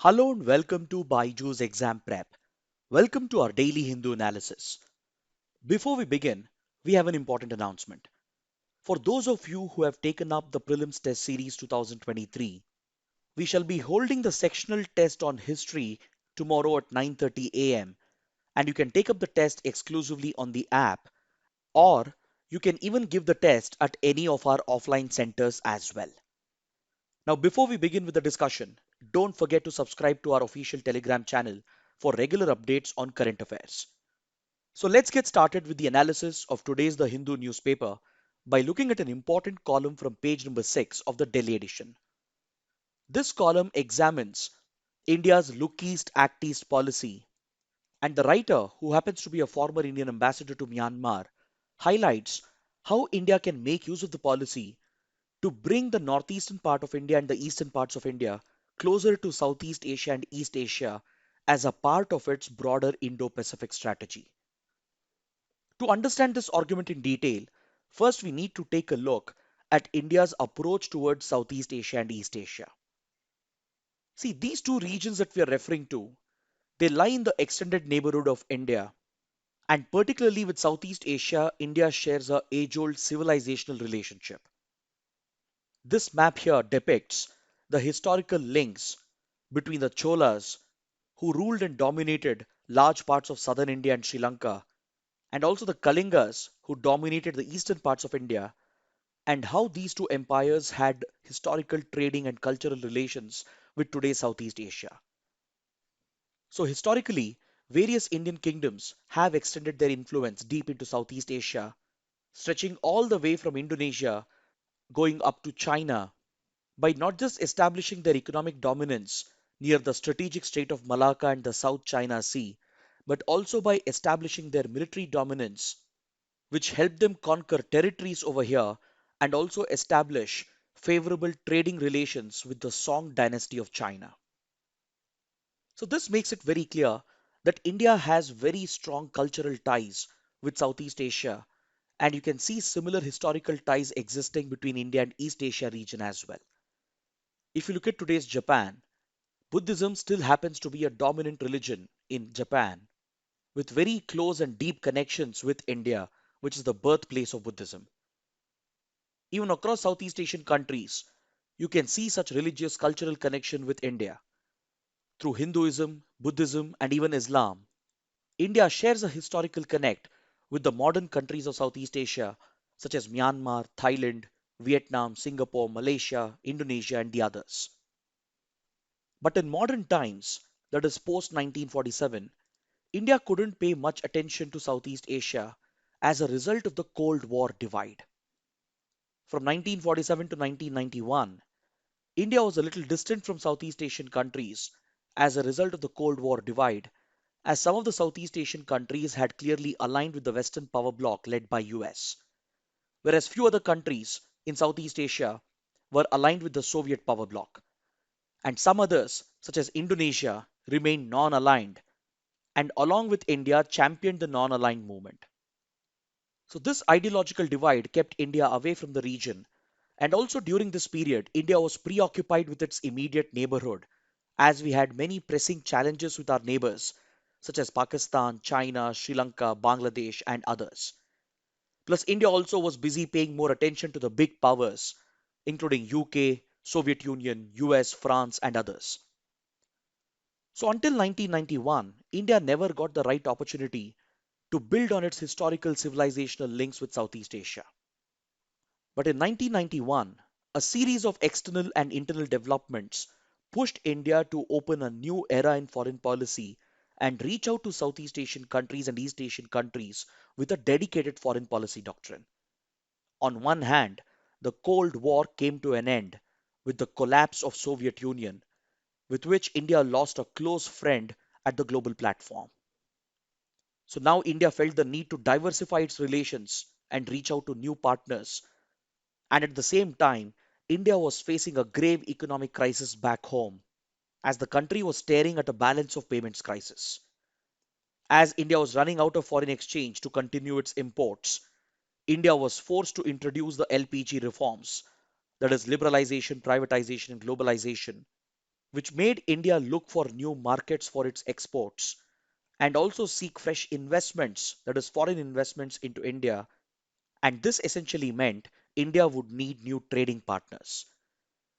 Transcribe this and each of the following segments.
Hello and welcome to Byju's Exam Prep. Welcome to our daily Hindu analysis. Before we begin, we have an important announcement. For those of you who have taken up the Prelims Test Series 2023, we shall be holding the sectional test on history tomorrow at 9:30 a.m. and you can take up the test exclusively on the app, or you can even give the test at any of our offline centers as well. Now, before we begin with the discussion, don't forget to subscribe to our official Telegram channel for regular updates on current affairs. So let's get started with the analysis of today's The Hindu newspaper by looking at an important column from page number 6 of the Delhi edition. This column examines India's Look East Act East policy, and the writer, who happens to be a former Indian ambassador to Myanmar, highlights how India can make use of the policy to bring the northeastern part of India and the eastern parts of India closer to Southeast Asia and East Asia as a part of its broader Indo-Pacific strategy. To understand this argument in detail, first we need to take a look at India's approach towards Southeast Asia and East Asia. See, these two regions that we are referring to, they lie in the extended neighborhood of India, and particularly with Southeast Asia, India shares a age-old civilizational relationship. This map here depicts the historical links between the Cholas, who ruled and dominated large parts of southern India and Sri Lanka, and also the Kalingas, who dominated the eastern parts of India, and how these two empires had historical trading and cultural relations with today's Southeast Asia. So, historically, various Indian kingdoms have extended their influence deep into Southeast Asia, stretching all the way from Indonesia, going up to China, by not just establishing their economic dominance near the strategic Strait of Malacca and the South China Sea, but also by establishing their military dominance, which helped them conquer territories over here and also establish favorable trading relations with the Song dynasty of China. So, this makes it very clear that India has very strong cultural ties with Southeast Asia, and you can see similar historical ties existing between India and East Asia region as well. If you look at today's Japan, Buddhism still happens to be a dominant religion in Japan, with very close and deep connections with India, which is the birthplace of Buddhism. Even across Southeast Asian countries, you can see such religious cultural connection with India. Through Hinduism, Buddhism, and even Islam, India shares a historical connect with the modern countries of Southeast Asia, such as Myanmar, Thailand, Vietnam, Singapore, Malaysia, Indonesia, and the others. But in modern times, that is post 1947, India couldn't pay much attention to Southeast Asia as a result of the Cold War divide. From 1947 to 1991, India was a little distant from Southeast Asian countries as a result of the Cold War divide, as some of the Southeast Asian countries had clearly aligned with the Western power bloc led by US, whereas few other countries in Southeast Asia were aligned with the Soviet power bloc, and some others, such as Indonesia, remained non-aligned, and along with India championed the non-aligned movement. So this ideological divide kept India away from the region, and also during this period, India was preoccupied with its immediate neighborhood, as we had many pressing challenges with our neighbors, such as Pakistan, China, Sri Lanka, Bangladesh, and others. Plus, India also was busy paying more attention to the big powers, including UK, Soviet Union, US, France, and others. So until 1991, India never got the right opportunity to build on its historical civilizational links with Southeast Asia. But in 1991, a series of external and internal developments pushed India to open a new era in foreign policy and reach out to Southeast Asian countries and East Asian countries with a dedicated foreign policy doctrine. On one hand, the Cold War came to an end with the collapse of Soviet Union, with which India lost a close friend at the global platform. So now India felt the need to diversify its relations and reach out to new partners. And at the same time, India was facing a grave economic crisis back home, as the country was staring at a balance of payments crisis. As India was running out of foreign exchange to continue its imports, India was forced to introduce the LPG reforms, that is, liberalization, privatization, and globalization, which made India look for new markets for its exports and also seek fresh investments, that is, foreign investments into India. And this essentially meant India would need new trading partners.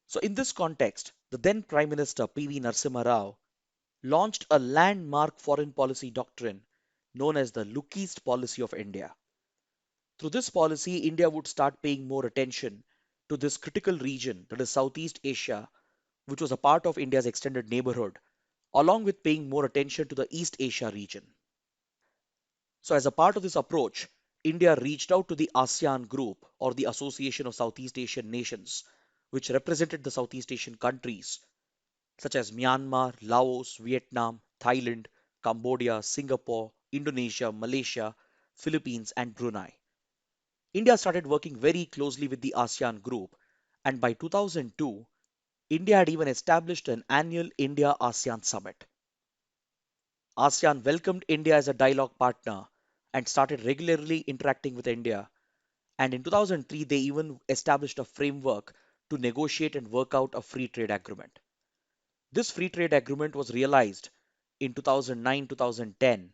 So, in this context, the then Prime Minister P.V. Narasimha Rao launched a landmark foreign policy doctrine known as the Look East policy of India. Through this policy, India would start paying more attention to this critical region, that is Southeast Asia, which was a part of India's extended neighborhood, along with paying more attention to the East Asia region. So, as a part of this approach, India reached out to the ASEAN group, or the Association of Southeast Asian Nations, which represented the Southeast Asian countries such as Myanmar, Laos, Vietnam, Thailand, Cambodia, Singapore, Indonesia, Malaysia, Philippines, and Brunei. India started working very closely with the ASEAN group, and by 2002, India had even established an annual India ASEAN summit. ASEAN welcomed India as a dialogue partner and started regularly interacting with India. And in 2003, they even established a framework to negotiate and work out a free trade agreement. This free trade agreement was realized in 2009-2010,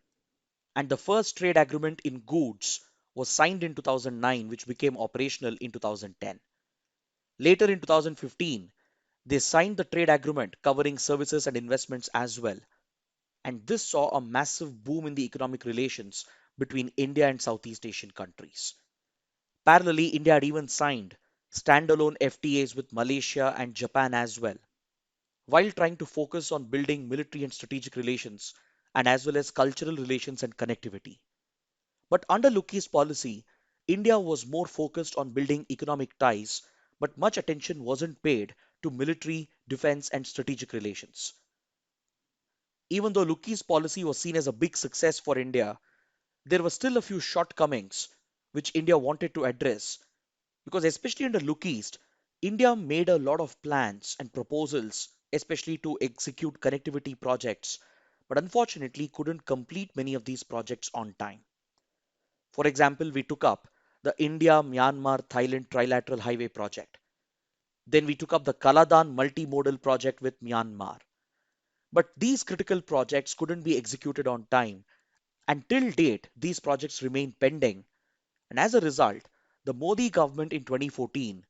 and the first trade agreement in goods was signed in 2009, which became operational in 2010. Later in 2015, they signed the trade agreement covering services and investments as well, and this saw a massive boom in the economic relations between India and Southeast Asian countries. Parallelly, India had even signed standalone FTAs with Malaysia and Japan as well, while trying to focus on building military and strategic relations and as well as cultural relations and connectivity. But under Luki's policy, India was more focused on building economic ties, but much attention wasn't paid to military, defense, and strategic relations. Even though Luki's policy was seen as a big success for India, there were still a few shortcomings which India wanted to address because, especially under Look East, India made a lot of plans and proposals, especially to execute connectivity projects, but unfortunately couldn't complete many of these projects on time. For example, we took up the India Myanmar Thailand Trilateral Highway project. Then we took up the Kaladan multimodal project with Myanmar. But these critical projects couldn't be executed on time. Until date, these projects remain pending. And as a result, the Modi government in 2014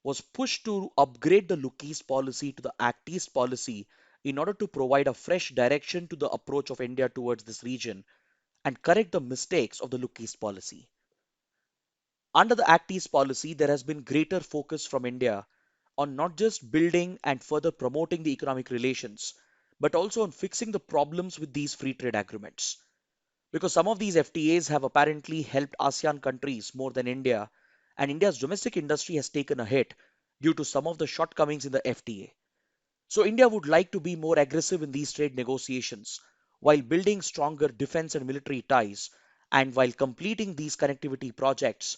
was pushed to upgrade the Look East policy to the Act East policy in order to provide a fresh direction to the approach of India towards this region and correct the mistakes of the Look East policy. Under the Act East policy, there has been greater focus from India on not just building and further promoting the economic relations, but also on fixing the problems with these free trade agreements. Because some of these FTAs have apparently helped ASEAN countries more than India, and India's domestic industry has taken a hit due to some of the shortcomings in the FTA. So, India would like to be more aggressive in these trade negotiations while building stronger defense and military ties, and while completing these connectivity projects,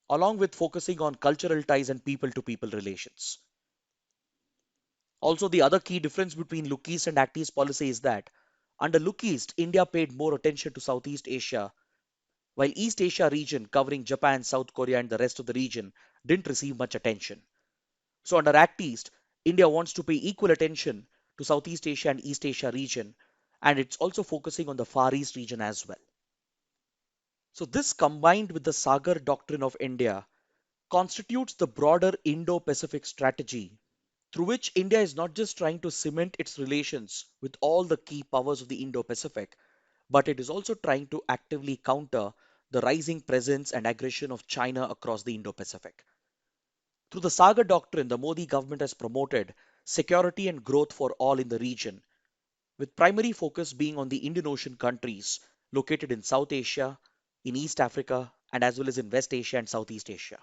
along with focusing on cultural ties and people to people relations. Also, the other key difference between Look East and Act East policy is that under Look East, India paid more attention to Southeast Asia, while East Asia region covering Japan, South Korea and the rest of the region didn't receive much attention. So under Act East, India wants to pay equal attention to Southeast Asia and East Asia region, and it's also focusing on the Far East region as well. So this combined with the Sagar doctrine of India constitutes the broader Indo-Pacific strategy through which India is not just trying to cement its relations with all the key powers of the Indo-Pacific, but it is also trying to actively counter the rising presence and aggression of China across the Indo-Pacific. Through the Saga Doctrine, the Modi government has promoted security and growth for all in the region, with primary focus being on the Indian Ocean countries located in South Asia, in East Africa, and as well as in West Asia and Southeast Asia.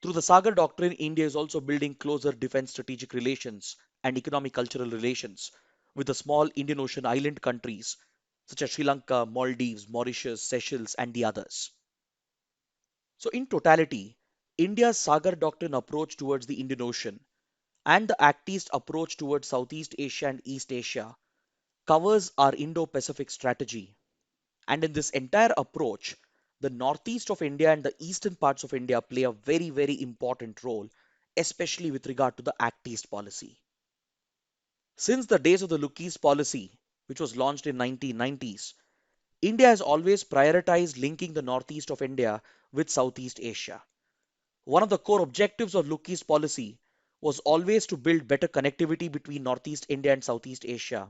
Through the Sagar Doctrine, India is also building closer defense strategic relations and economic cultural relations with the small Indian Ocean island countries such as Sri Lanka, Maldives, Mauritius, Seychelles, and the others. So, in totality, India's Sagar Doctrine approach towards the Indian Ocean and the Act East approach towards Southeast Asia and East Asia covers our Indo Pacific strategy. And in this entire approach, the northeast of India and the eastern parts of India play a very, very important role, especially with regard to the Act East policy. Since the days of the Lucky's policy, which was launched in 1990s, India has always prioritized linking the northeast of India with Southeast Asia. One of the core objectives of Lucky's policy was always to build better connectivity between Northeast India and Southeast Asia,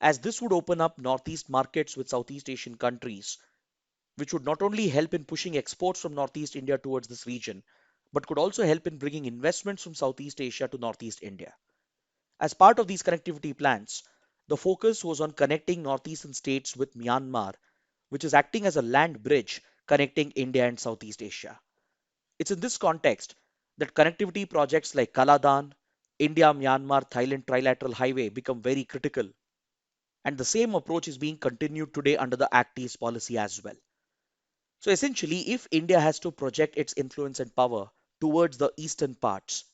as this would open up Northeast markets with Southeast Asian countries, which would not only help in pushing exports from Northeast India towards this region, but could also help in bringing investments from Southeast Asia to Northeast India. As part of these connectivity plans, the focus was on connecting northeastern states with Myanmar, which is acting as a land bridge connecting India and Southeast Asia. It's in this context that connectivity projects like Kaladan, India Myanmar Thailand Trilateral Highway become very critical, and the same approach is being continued today under the AQIS policy as well. So essentially, if India has to project its influence and power towards the eastern parts,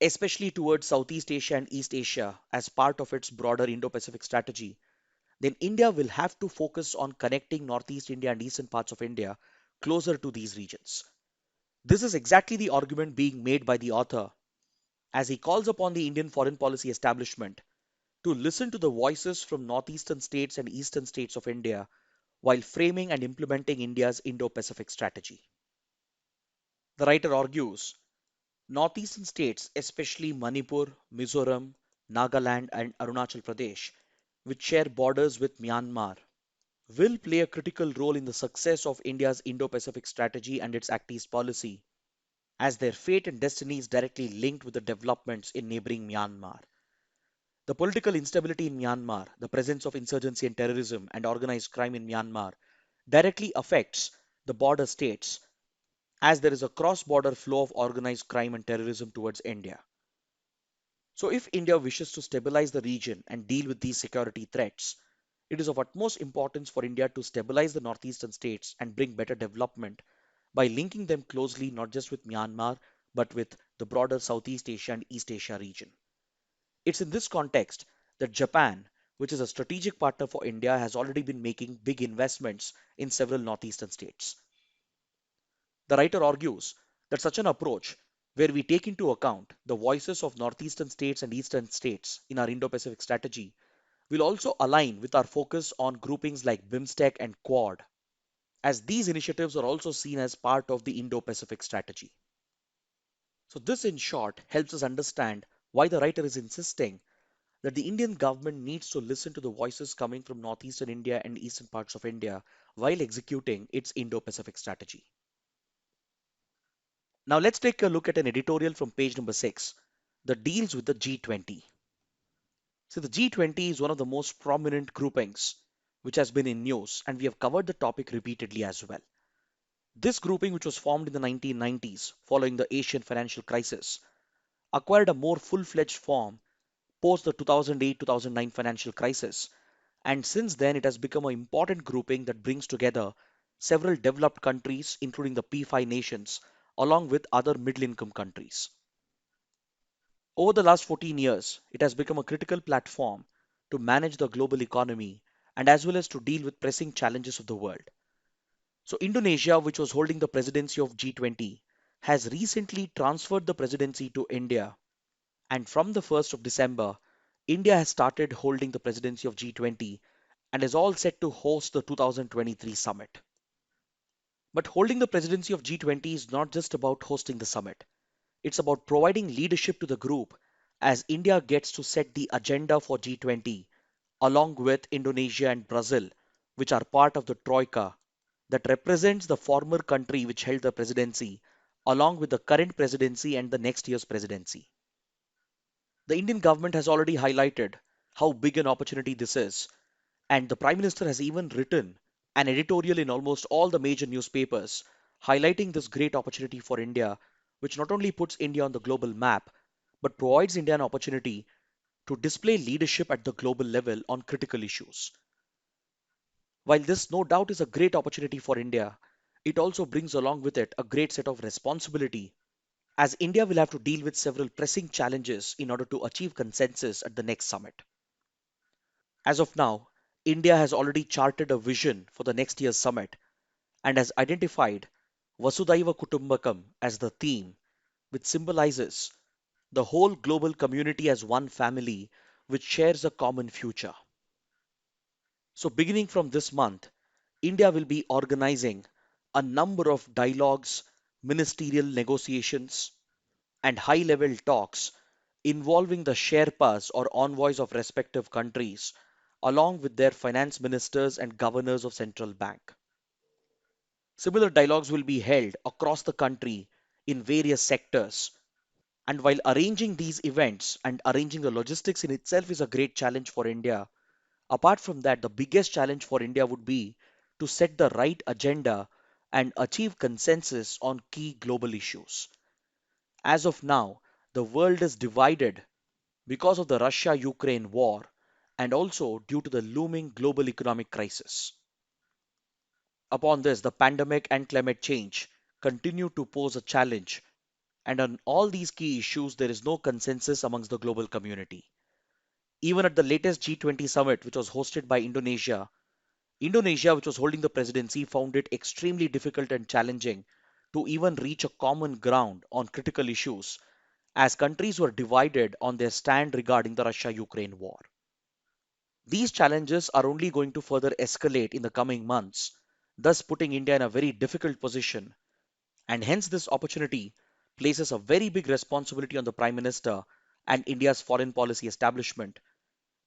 especially towards Southeast Asia and East Asia as part of its broader Indo-Pacific strategy, then India will have to focus on connecting Northeast India and eastern parts of India closer to these regions. This is exactly the argument being made by the author as he calls upon the Indian foreign policy establishment to listen to the voices from northeastern states and eastern states of India while framing and implementing India's Indo-Pacific strategy. The writer argues northeastern states, especially Manipur, Mizoram, Nagaland, and Arunachal Pradesh, which share borders with Myanmar, will play a critical role in the success of India's Indo-Pacific strategy and its ACTIS policy, as their fate and destiny is directly linked with the developments in neighboring Myanmar. The political instability in Myanmar, the presence of insurgency and terrorism and organized crime in Myanmar directly affects the border states, as there is a cross-border flow of organized crime and terrorism towards India. So if India wishes to stabilize the region and deal with these security threats, it is of utmost importance for India to stabilize the northeastern states and bring better development by linking them closely not just with Myanmar but with the broader Southeast Asia and East Asia region. It's in this context that Japan, which is a strategic partner for India, has already been making big investments in several northeastern states. The writer argues that such an approach, where we take into account the voices of northeastern states and eastern states in our Indo-Pacific strategy, will also align with our focus on groupings like BIMSTEC and Quad, as these initiatives are also seen as part of the Indo-Pacific strategy. So this in short helps us understand why the writer is insisting that the Indian government needs to listen to the voices coming from northeastern India and eastern parts of India while executing its Indo-Pacific strategy. Now let's take a look at an editorial from page number 6 that deals with the G20. So the G20 is one of the most prominent groupings which has been in news, and we have covered the topic repeatedly as well. This grouping, which was formed in the 1990s following the Asian financial crisis, acquired a more full-fledged form post the 2008-2009 financial crisis, and since then it has become an important grouping that brings together several developed countries, including the P5 nations, along with other middle-income countries. Over the last 14 years, it has become a critical platform to manage the global economy and as well as to deal with pressing challenges of the world. So Indonesia, which was holding the presidency of G20, has recently transferred the presidency to India. And from the 1st of December, India has started holding the presidency of G20 and is all set to host the 2023 summit. But holding the presidency of G20 is not just about hosting the summit. It's about providing leadership to the group as India gets to set the agenda for G20 along with Indonesia and Brazil, which are part of the Troika that represents the former country which held the presidency, along with the current presidency and the next year's presidency. The Indian government has already highlighted how big an opportunity this is, and the Prime Minister has even written an editorial in almost all the major newspapers highlighting this great opportunity for India, which not only puts India on the global map, but provides India an opportunity to display leadership at the global level on critical issues. While this no doubt is a great opportunity for India, it also brings along with it a great set of responsibility, as India will have to deal with several pressing challenges in order to achieve consensus at the next summit. As of now, India has already charted a vision for the next year's summit and has identified Vasudhaiva Kutumbakam as the theme, which symbolizes the whole global community as one family which shares a common future. So, beginning from this month, India will be organizing a number of dialogues, ministerial negotiations, and high level talks involving the Sherpas or envoys of respective countries, along with their finance ministers and governors of central bank. Similar dialogues will be held across the country in various sectors. And while arranging these events and arranging the logistics in itself is a great challenge for India, apart from that, the biggest challenge for India would be to set the right agenda and achieve consensus on key global issues. As of now, the world is divided because of the Russia Ukraine war and also due to the looming global economic crisis. Upon this, the pandemic and climate change continue to pose a challenge, and on all these key issues, there is no consensus amongst the global community. Even at the latest G20 summit, which was hosted by Indonesia, which was holding the presidency, found it extremely difficult and challenging to even reach a common ground on critical issues, as countries were divided on their stand regarding the Russia Ukraine war. These challenges are only going to further escalate in the coming months, thus putting India in a very difficult position, and hence this opportunity places a very big responsibility on the Prime Minister and India's foreign policy establishment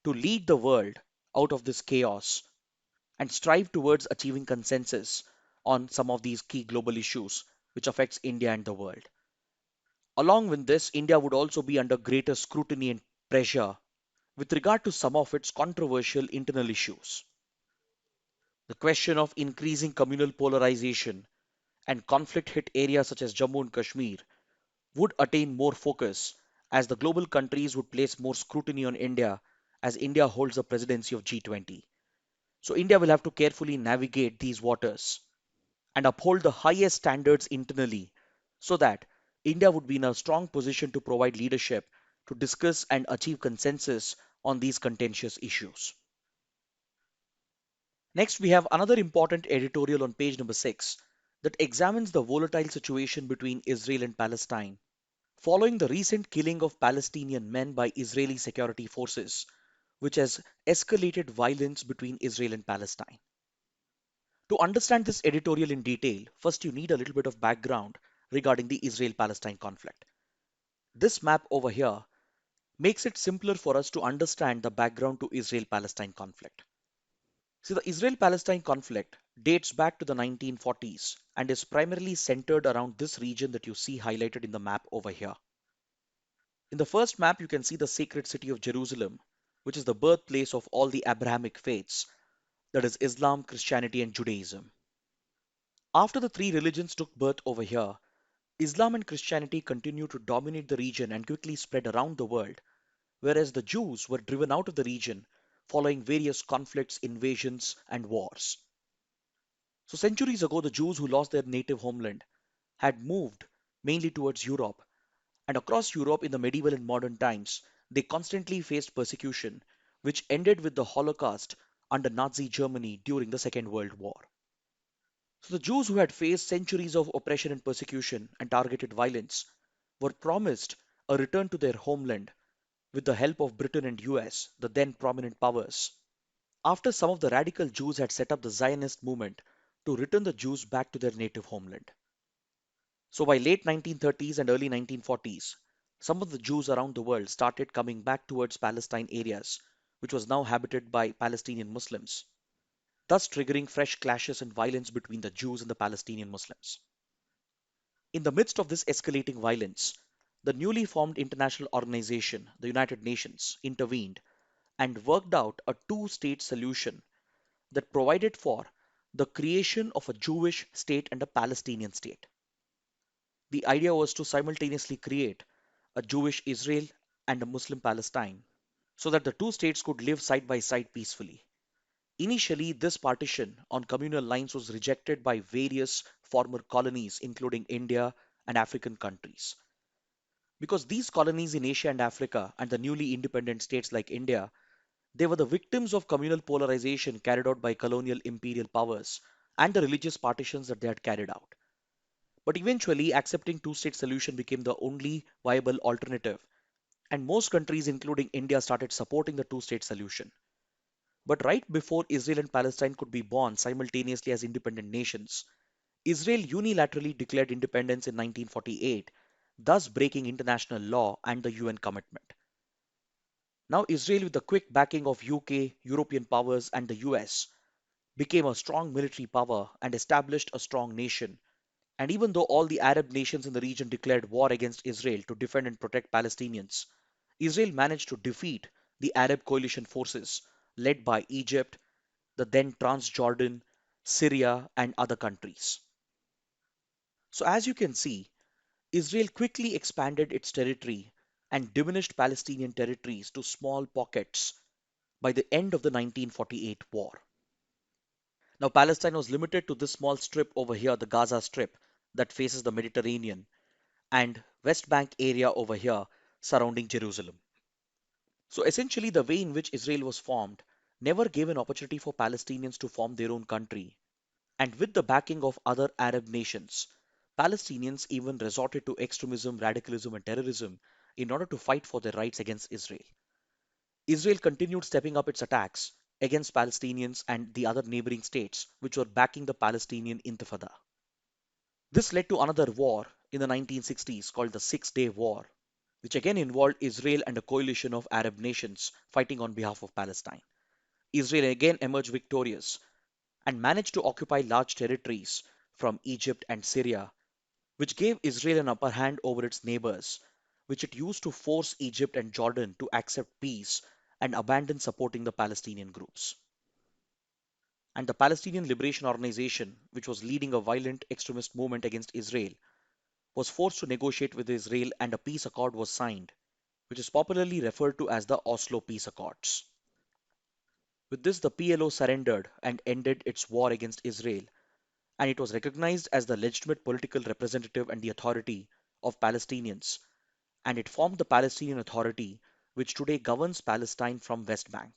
to lead the world out of this chaos and strive towards achieving consensus on some of these key global issues which affects India and the world. Along with this, India would also be under greater scrutiny and pressure with regard to some of its controversial internal issues. The question of increasing communal polarization and conflict hit areas such as Jammu and Kashmir would attain more focus as the global countries would place more scrutiny on India as India holds the presidency of G20. So India will have to carefully navigate these waters and uphold the highest standards internally so that India would be in a strong position to provide leadership to discuss and achieve consensus on these contentious issues. Next, we have another important editorial on page number 6 that examines the volatile situation between Israel and Palestine. Following the recent killing of Palestinian men by Israeli security forces, which has escalated violence between Israel and Palestine. To understand this editorial in detail, first you need a little bit of background regarding the Israel Palestine conflict. This map over here makes it simpler for us to understand the background to Israel Palestine conflict. See, the Israel Palestine conflict dates back to the 1940s and is primarily centered around this region that you see highlighted in the map over here. In the first map, you can see the sacred city of Jerusalem, which is the birthplace of all the Abrahamic faiths, that is, Islam, Christianity, and Judaism. After the three religions took birth over here, Islam and Christianity continued to dominate the region and quickly spread around the world, whereas the Jews were driven out of the region following various conflicts, invasions, and wars. So, centuries ago, the Jews who lost their native homeland had moved mainly towards Europe, and across Europe in the medieval and modern times, they constantly faced persecution, which ended with the Holocaust under Nazi Germany during the Second World War. So, the Jews who had faced centuries of oppression and persecution and targeted violence were promised a return to their homeland with the help of Britain and US, the then prominent powers. After some of the radical Jews had set up the Zionist movement to return the Jews back to their native homeland. So by late 1930s and early 1940s, some of the Jews around the world started coming back towards Palestine areas, which was now habited by Palestinian Muslims, thus triggering fresh clashes and violence between the Jews and the Palestinian Muslims. In the midst of this escalating violence, the newly formed international organization, the United Nations, intervened and worked out a two-state solution that provided for the creation of a Jewish state and a Palestinian state. The idea was to simultaneously create a Jewish Israel and a Muslim Palestine so that the two states could live side by side peacefully. Initially, this partition on communal lines was rejected by various former colonies, including India and African countries. Because these colonies in Asia and Africa and the newly independent states like India, they were the victims of communal polarization carried out by colonial imperial powers and the religious partitions that they had carried out. But eventually, accepting two-state solution became the only viable alternative, and most countries, including India, started supporting the two-state solution. But right before Israel and Palestine could be born simultaneously as independent nations, Israel unilaterally declared independence in 1948, thus breaking international law and the UN commitment. Now, Israel, with the quick backing of UK, European powers, and the US, became a strong military power and established a strong nation. And even though all the Arab nations in the region declared war against Israel to defend and protect Palestinians, Israel managed to defeat the Arab coalition forces led by Egypt, the then Transjordan, Syria, and other countries. So, as you can see, Israel quickly expanded its territory and diminished Palestinian territories to small pockets by the end of the 1948 war. Now, Palestine was limited to this small strip over here, the Gaza Strip, that faces the Mediterranean, and West Bank area over here surrounding Jerusalem. So, essentially, the way in which Israel was formed never gave an opportunity for Palestinians to form their own country. And with the backing of other Arab nations, Palestinians even resorted to extremism, radicalism, and terrorism in order to fight for their rights against Israel. Israel continued stepping up its attacks against Palestinians and the other neighboring states which were backing the Palestinian Intifada. This led to another war in the 1960s called the Six-Day War, which again involved Israel and a coalition of Arab nations fighting on behalf of Palestine. Israel again emerged victorious and managed to occupy large territories from Egypt and Syria, which gave Israel an upper hand over its neighbors, which it used to force Egypt and Jordan to accept peace and abandon supporting the Palestinian groups. And the Palestinian Liberation Organization, which was leading a violent extremist movement against Israel, was forced to negotiate with Israel and a peace accord was signed, which is popularly referred to as the Oslo Peace Accords. With this, the PLO surrendered and ended its war against Israel, and it was recognized as the legitimate political representative and the authority of Palestinians, and it formed the Palestinian Authority, which today governs Palestine from West Bank.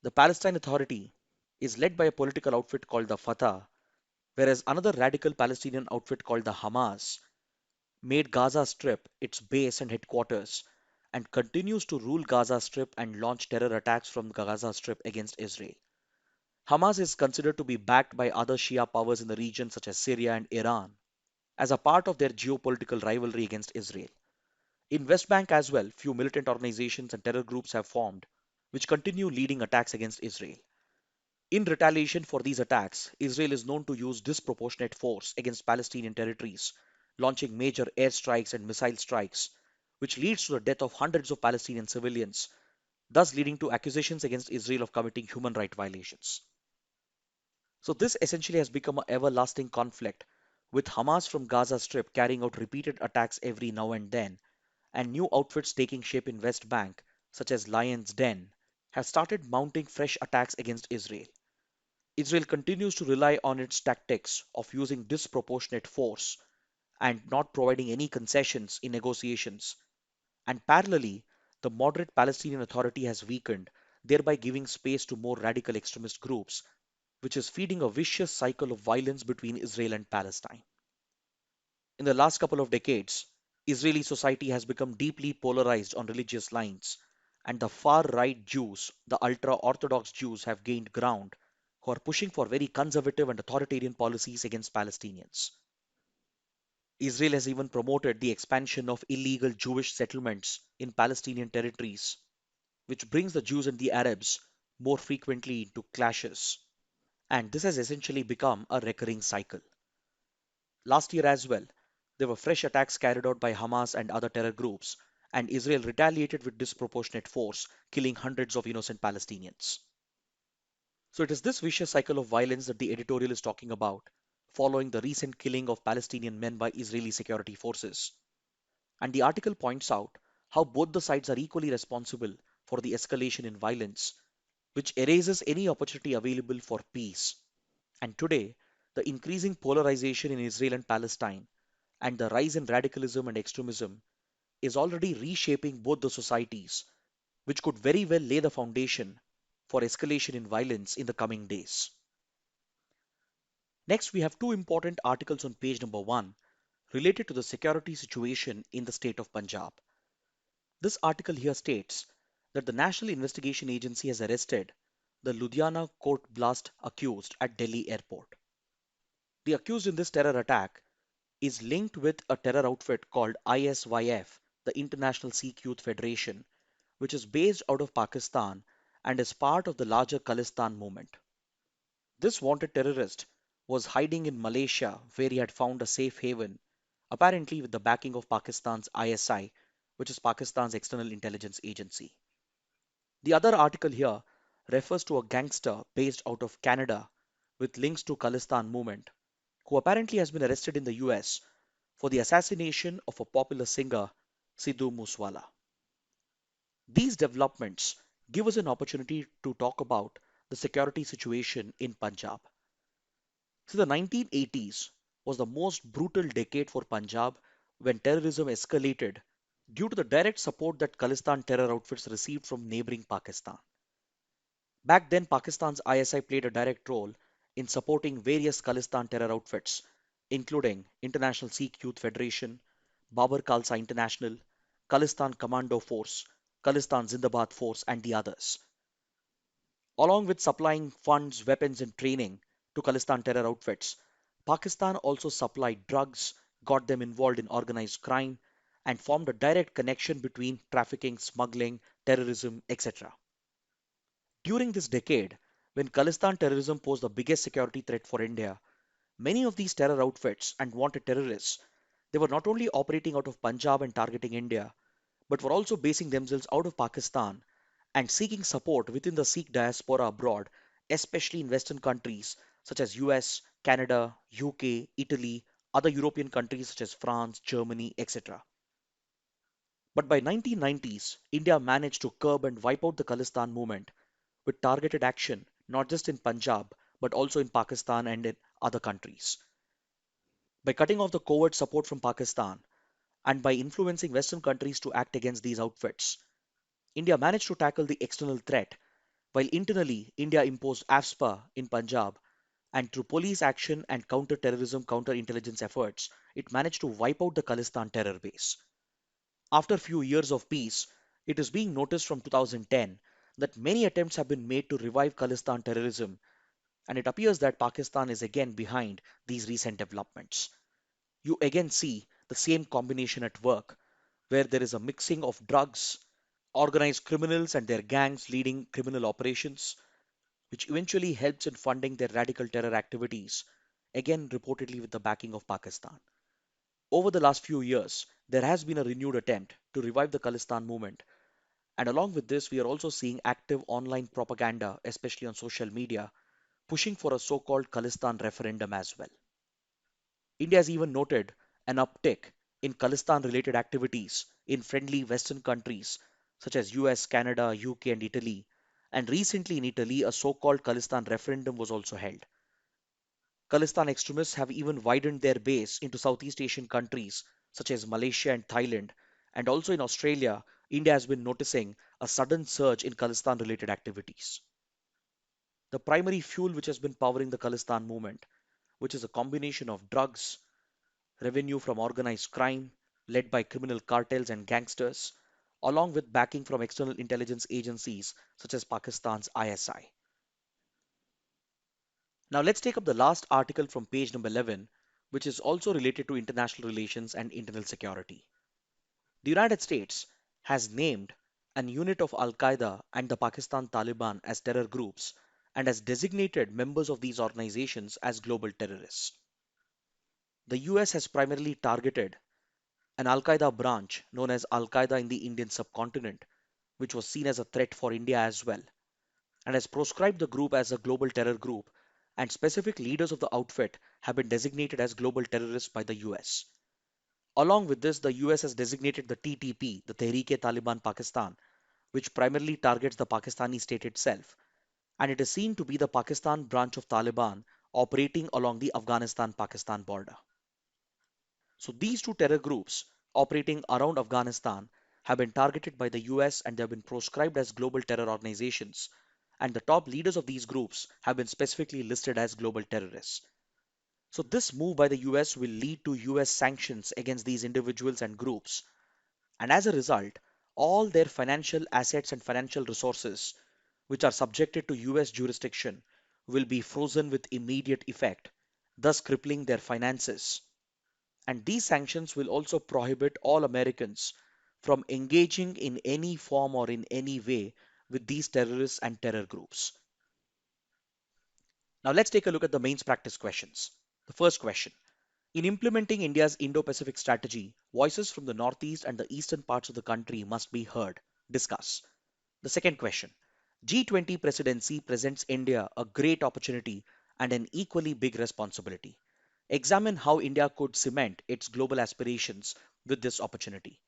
The Palestine Authority is led by a political outfit called the Fatah, whereas another radical Palestinian outfit called the Hamas made Gaza Strip its base and headquarters and continues to rule Gaza Strip and launch terror attacks from Gaza Strip against Israel. Hamas is considered to be backed by other Shia powers in the region such as Syria and Iran as a part of their geopolitical rivalry against Israel. In West Bank as well, few militant organizations and terror groups have formed, which continue leading attacks against Israel. In retaliation for these attacks, Israel is known to use disproportionate force against Palestinian territories, launching major airstrikes and missile strikes, which leads to the death of hundreds of Palestinian civilians, thus leading to accusations against Israel of committing human rights violations. So this essentially has become an everlasting conflict, with Hamas from Gaza Strip carrying out repeated attacks every now and then, and new outfits taking shape in West Bank, such as Lion's Den, have started mounting fresh attacks against Israel. Israel continues to rely on its tactics of using disproportionate force and not providing any concessions in negotiations. And parallelly, the moderate Palestinian Authority has weakened, thereby giving space to more radical extremist groups, which is feeding a vicious cycle of violence between Israel and Palestine. In the last couple of decades, Israeli society has become deeply polarized on religious lines, and the far right Jews, the ultra Orthodox Jews, have gained ground, who are pushing for very conservative and authoritarian policies against Palestinians. Israel has even promoted the expansion of illegal Jewish settlements in Palestinian territories, which brings the Jews and the Arabs more frequently into clashes. And this has essentially become a recurring cycle. Last year as well, there were fresh attacks carried out by Hamas and other terror groups, and Israel retaliated with disproportionate force, killing hundreds of innocent Palestinians. So it is this vicious cycle of violence that the editorial is talking about, following the recent killing of Palestinian men by Israeli security forces. And the article points out how both the sides are equally responsible for the escalation in violence, which erases any opportunity available for peace. And today, the increasing polarization in Israel and Palestine and the rise in radicalism and extremism is already reshaping both the societies, which could very well lay the foundation for escalation in violence in the coming days. Next, we have two important articles on page number 1 related to the security situation in the state of Punjab. This article here states that the National Investigation Agency has arrested the Ludhiana court blast accused at Delhi airport. The accused in this terror attack is linked with a terror outfit called ISYF, the International Sikh Youth Federation, which is based out of Pakistan and is part of the larger Khalistan movement. This wanted terrorist was hiding in Malaysia where he had found a safe haven, apparently with the backing of Pakistan's ISI, which is Pakistan's external intelligence agency. The other article here refers to a gangster based out of Canada with links to Khalistan movement, who apparently has been arrested in the US for the assassination of a popular singer, Sidhu Moosewala. These developments give us an opportunity to talk about the security situation in Punjab. So the 1980s was the most brutal decade for Punjab when terrorism escalated due to the direct support that Khalistan terror outfits received from neighboring Pakistan. Back then, Pakistan's ISI played a direct role in supporting various Khalistan terror outfits, including International Sikh Youth Federation, Babar Khalsa International, Khalistan Commando Force, Khalistan Zindabad Force, and the others. Along with supplying funds, weapons, and training to Khalistan terror outfits, Pakistan also supplied drugs, got them involved in organized crime, and formed a direct connection between trafficking, smuggling, terrorism, etc. During this decade, when Khalistan terrorism posed the biggest security threat for India, many of these terror outfits and wanted terrorists, they were not only operating out of Punjab and targeting India, but were also basing themselves out of Pakistan and seeking support within the Sikh diaspora abroad, especially in Western countries such as US, Canada, UK, Italy, other European countries such as France, Germany, etc. But by 1990s, India managed to curb and wipe out the Khalistan movement with targeted action not just in Punjab but also in Pakistan and in other countries. By cutting off the covert support from Pakistan and by influencing Western countries to act against these outfits, India managed to tackle the external threat, while internally India imposed AFSPA in Punjab, and through police action and counter-terrorism, counter-intelligence efforts, it managed to wipe out the Khalistan terror base. After a few years of peace, it is being noticed from 2010 that many attempts have been made to revive Khalistan terrorism, and it appears that Pakistan is again behind these recent developments. You again see the same combination at work, where there is a mixing of drugs, organized criminals and their gangs leading criminal operations, which eventually helps in funding their radical terror activities, again reportedly with the backing of Pakistan. Over the last few years, there has been a renewed attempt to revive the Khalistan movement, and along with this, we are also seeing active online propaganda, especially on social media, pushing for a so called Khalistan referendum as well. India has even noted an uptick in Khalistan related activities in friendly Western countries such as US, Canada, UK, and Italy. And recently in Italy, a so called Khalistan referendum was also held. Khalistan extremists have even widened their base into Southeast Asian countries such as Malaysia and Thailand. And also in Australia, India has been noticing a sudden surge in Khalistan related activities. The primary fuel which has been powering the Khalistan movement, which is a combination of drugs, revenue from organized crime led by criminal cartels and gangsters, along with backing from external intelligence agencies such as Pakistan's ISI. Now let's take up the last article from page number 11, which is also related to international relations and internal security. The United States has named an unit of Al Qaeda and the Pakistan Taliban as terror groups and has designated members of these organizations as global terrorists. The US has primarily targeted an Al Qaeda branch known as Al Qaeda in the Indian subcontinent, which was seen as a threat for India as well, and has proscribed the group as a global terror group, and specific leaders of the outfit have been designated as global terrorists by the US. Along with this, the US has designated the TTP, the Tehreek-e-Taliban Pakistan, which primarily targets the Pakistani state itself, and it is seen to be the Pakistan branch of Taliban operating along the Afghanistan-Pakistan border. So these two terror groups operating around Afghanistan have been targeted by the US and they have been proscribed as global terror organizations. And the top leaders of these groups have been specifically listed as global terrorists. So this move by the US will lead to US sanctions against these individuals and groups. And as a result, all their financial assets and financial resources, which are subjected to US jurisdiction, will be frozen with immediate effect, thus crippling their finances. And these sanctions will also prohibit all Americans from engaging in any form or in any way with these terrorists and terror groups. Now let's take a look at the mains practice questions. The first question: in implementing India's Indo-Pacific strategy, voices from the northeast and the eastern parts of the country must be heard. Discuss. The second question: G20 presidency presents India a great opportunity and an equally big responsibility. Examine how India could cement its global aspirations with this opportunity.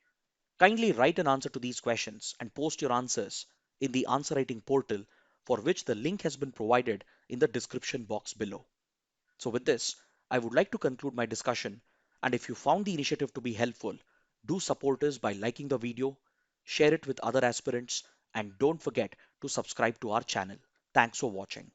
Kindly write an answer to these questions and post your answers in the answer writing portal, for which the link has been provided in the description box below. So, with this, I would like to conclude my discussion. And if you found the initiative to be helpful, do support us by liking the video, share it with other aspirants, and don't forget to subscribe to our channel. Thanks for watching.